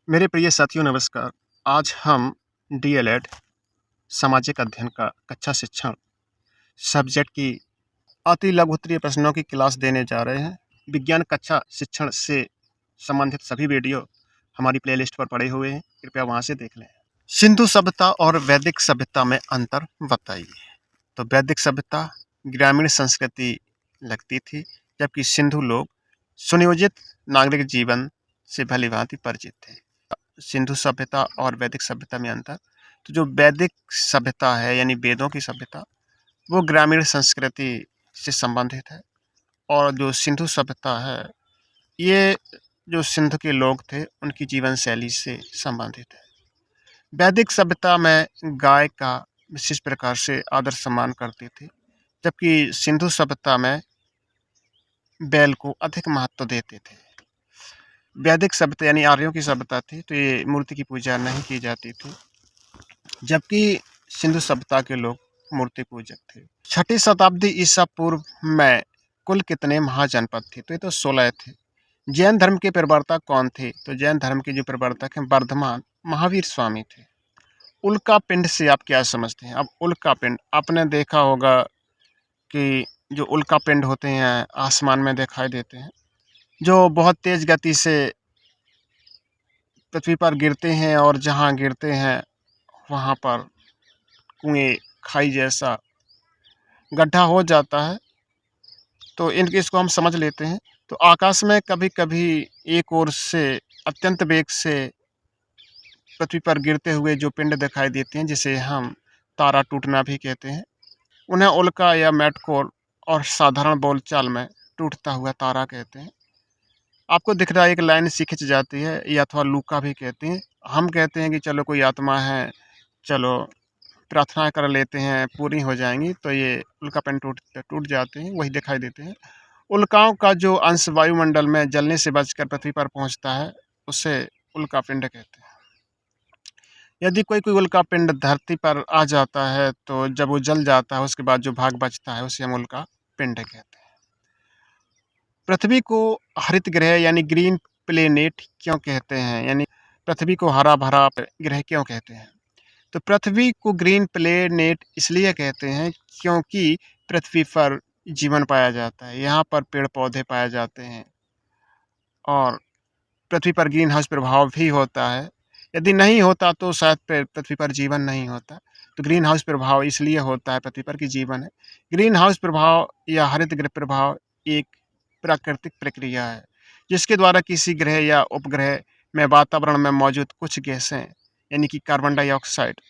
मेरे प्रिय साथियों नमस्कार। आज हम डीएलएड सामाजिक अध्ययन का कक्षा शिक्षण सब्जेक्ट की अति लघु उत्तरीय प्रश्नों की क्लास देने जा रहे हैं। विज्ञान कक्षा शिक्षण से संबंधित सभी वीडियो हमारी प्लेलिस्ट पर पड़े हुए हैं, कृपया वहां से देख लें। सिंधु सभ्यता और वैदिक सभ्यता में अंतर बताइए। तो वैदिक सभ्यता ग्रामीण संस्कृति लगती थी, जबकि सिंधु लोग सुनियोजित नागरिक जीवन से भलीभांति परिचित थे। सिंधु सभ्यता और वैदिक सभ्यता में अंतर, तो जो वैदिक सभ्यता है यानी वेदों की सभ्यता, वो ग्रामीण संस्कृति से संबंधित है, और जो सिंधु सभ्यता है ये जो सिंधु के लोग थे उनकी जीवन शैली से संबंधित है। वैदिक सभ्यता में गाय का विशेष प्रकार से आदर सम्मान करते थे, जबकि सिंधु सभ्यता में बैल को अधिक महत्व देते थे। वैदिक सभ्यता यानी आर्यों की सभ्यता थी, तो ये मूर्ति की पूजा नहीं की जाती थी, जबकि सिंधु सभ्यता के लोग मूर्ति पूजक थे। 6ठी शताब्दी ईसा पूर्व में कुल कितने महाजनपद थे? तो ये तो 16 थे। जैन धर्म के प्रवर्तक कौन थे? तो जैन धर्म के जो प्रवर्तक हैं वर्धमान महावीर स्वामी थे। उल्का पिंड से आप क्या समझते हैं? अब उल्का पिंड आपने देखा होगा कि जो उल्का पिंड होते हैं आसमान में दिखाई देते हैं, जो बहुत तेज गति से पृथ्वी पर गिरते हैं, और जहाँ गिरते हैं वहाँ पर कुएं खाई जैसा गड्ढा हो जाता है। तो इसको हम समझ लेते हैं। तो आकाश में कभी कभी एक ओर से अत्यंत वेग से पृथ्वी पर गिरते हुए जो पिंड दिखाई देते हैं, जिसे हम तारा टूटना भी कहते हैं, उन्हें उल्का या मैटकोर और साधारण बोलचाल में टूटता हुआ तारा कहते हैं। आपको दिख रहा है एक लाइन सी खिंच जाती है, या अथवा लूका भी कहते हैं। हम कहते हैं कि चलो कोई आत्मा है, चलो प्रार्थना कर लेते हैं, पूरी हो जाएंगी, तो ये उल्का पिंड टूट जाते हैं, वही दिखाई देते हैं। उल्काओं का जो अंश वायुमंडल में जलने से बचकर पृथ्वी पर पहुंचता है, उसे उल्का पिंड कहते हैं। यदि कोई उल्का पिंड धरती पर आ जाता है, तो जब वो जल जाता है उसके बाद जो भाग बचता है उसे हम उल्का पिंड कहते हैं। पृथ्वी को हरित ग्रह यानी ग्रीन प्लेनेट क्यों कहते हैं? यानी पृथ्वी को हरा भरा ग्रह क्यों कहते हैं? तो पृथ्वी को ग्रीन प्लेनेट इसलिए कहते हैं क्योंकि पृथ्वी पर जीवन पाया जाता है, यहाँ पर पेड़ पौधे पाए जाते हैं, और पृथ्वी पर ग्रीन हाउस प्रभाव भी होता है। यदि नहीं होता तो शायद पृथ्वी पर जीवन नहीं होता। तो ग्रीन हाउस प्रभाव इसलिए होता है पृथ्वी पर कि जीवन है। ग्रीन हाउस प्रभाव या हरित गृह प्रभाव एक प्राकृतिक प्रक्रिया है, जिसके द्वारा किसी ग्रह या उपग्रह में वातावरण में मौजूद कुछ गैसें यानी कि कार्बन डाइऑक्साइड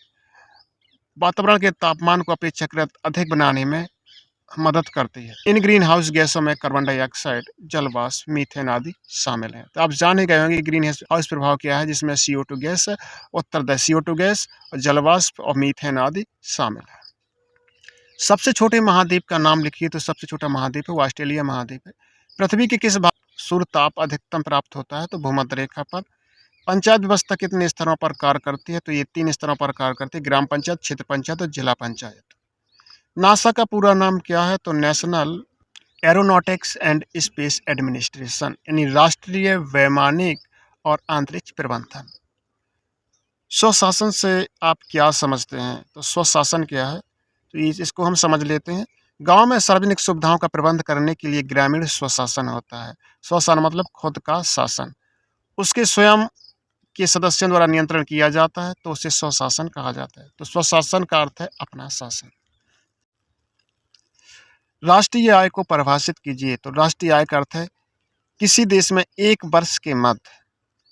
वातावरण के तापमान को अपेक्षाकृत अधिक बनाने में मदद करती है। इन ग्रीन हाउस गैसों में कार्बन डाइऑक्साइड, जलवाष्प, मीथेन आदि शामिल हैं। तो आप जान ही गए होंगे ग्रीन हाउस प्रभाव क्या है, जिसमें CO2 गैस, उत्तरदायी CO2 गैस और जलवाष्प और मीथेन आदि शामिल है। सबसे छोटे महाद्वीप का नाम लिखिए। तो सबसे छोटा महाद्वीप है वो ऑस्ट्रेलिया महाद्वीप है। पृथ्वी के किस भाग सूर्य ताप अधिकतम प्राप्त होता है? तो भूमध्य रेखा पर। पंचायत व्यवस्था कितने स्तरों पर कार्य करती है? तो ये 3 स्तरों पर कार्य करती है, ग्राम पंचायत, क्षेत्र पंचायत और जिला पंचायत। नासा का पूरा नाम क्या है? तो national aeronautics and space administration, यानी राष्ट्रीय वैमानिक और अंतरिक्ष प्रबंधन। स्वशासन से आप क्या समझते हैं? तो स्वशासन क्या है? तो इसको हम समझ लेते हैं। गांव में सार्वजनिक सुविधाओं का प्रबंध करने के लिए ग्रामीण स्वशासन होता है। स्वशासन मतलब खुद का शासन, उसके स्वयं के सदस्यों द्वारा नियंत्रण किया जाता है, तो उसे स्वशासन कहा जाता है। तो स्वशासन का अर्थ है अपना शासन। राष्ट्रीय आय को परिभाषित कीजिए। तो राष्ट्रीय आय का अर्थ है किसी देश में एक वर्ष के मध्य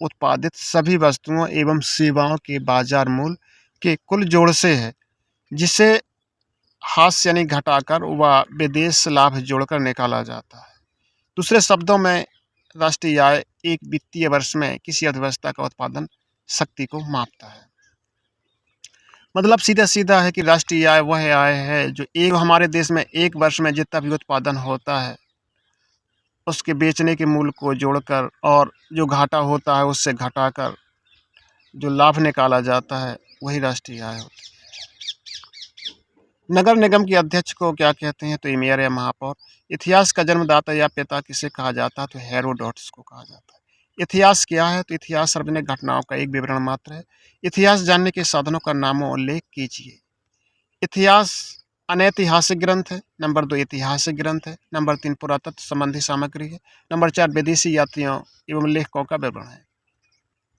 उत्पादित सभी वस्तुओं एवं सेवाओं के बाजार मूल्य के कुल जोड़ से है, जिसे हास्य यानी घटाकर व विदेश लाभ जोड़कर निकाला जाता है। दूसरे शब्दों में राष्ट्रीय आय एक वित्तीय वर्ष में किसी अर्थव्यवस्था का उत्पादन शक्ति को मापता है। मतलब सीधा सीधा है कि राष्ट्रीय आय वह आय है जो एक हमारे देश में एक वर्ष में जितना भी उत्पादन होता है उसके बेचने के मूल्य को जोड़कर, और जो घाटा होता है उससे घटाकर जो लाभ निकाला जाता है, वही राष्ट्रीय आय होती है। नगर निगम के अध्यक्ष को क्या कहते हैं? तो मेयर या महापौर। इतिहास का जन्मदाता या पिता किसे कहा जाता है? तो हेरोडोटस को कहा जाता है। इतिहास क्या है? तो इतिहास सार्वजनिक घटनाओं का एक विवरण मात्र है। इतिहास जानने के साधनों का नामों उल्लेख कीजिए। इतिहास अनैतिहासिक ग्रंथ है। नंबर 2 ऐतिहासिक ग्रंथ है। नंबर 3 पुरातत्व संबंधी सामग्री है। नंबर 4 विदेशी यात्रियों एवं लेखकों का विवरण है।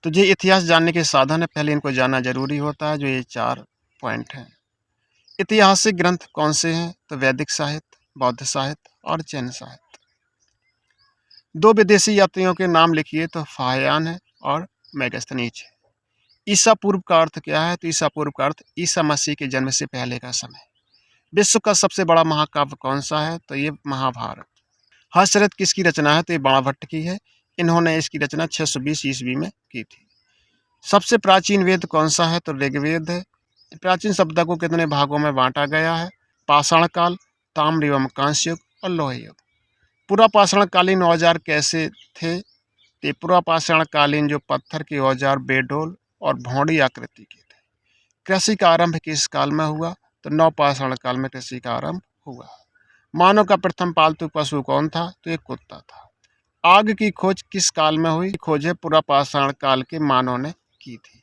तो ये इतिहास जानने के साधन है, पहले इनको जानना जरूरी होता है। जो ये 4 पॉइंट हैं। ऐतिहासिक ग्रंथ कौन से हैं? तो वैदिक साहित्य, बौद्ध साहित्य और जैन साहित्य। 2 विदेशी यात्रियों के नाम लिखिए। तो फाहियान है और मेगास्थनीज है। ईसा पूर्व का अर्थ क्या है? तो ईसा पूर्व का अर्थ ईसा मसीह के जन्म से पहले का समय। विश्व का सबसे बड़ा महाकाव्य कौन सा है? तो ये महाभारत। हर्षचरित किसकी रचना है? तो ये बाणभट्ट की है। इन्होंने इसकी रचना 620 ईस्वी में की थी। सबसे प्राचीन वेद कौन सा है? तो ऋग्वेद है। प्राचीन सभ्यता को कितने भागों में बांटा गया है? पाषाण काल, ताम्र एवं कांस्य युग और लोह युग। पूरा पाषाणकालीन औजार कैसे थे? तो पूरा पाषाणकालीन जो पत्थर के औजार बेडोल और भौंडी आकृति के थे। कृषि का आरंभ किस काल में हुआ? तो नवपाषाण काल में कृषि का आरंभ हुआ। मानव का प्रथम पालतू पशु कौन था? तो एक कुत्ता था। आग की खोज किस काल में हुई? खोज है पुरापाषाण काल के मानव ने की थी।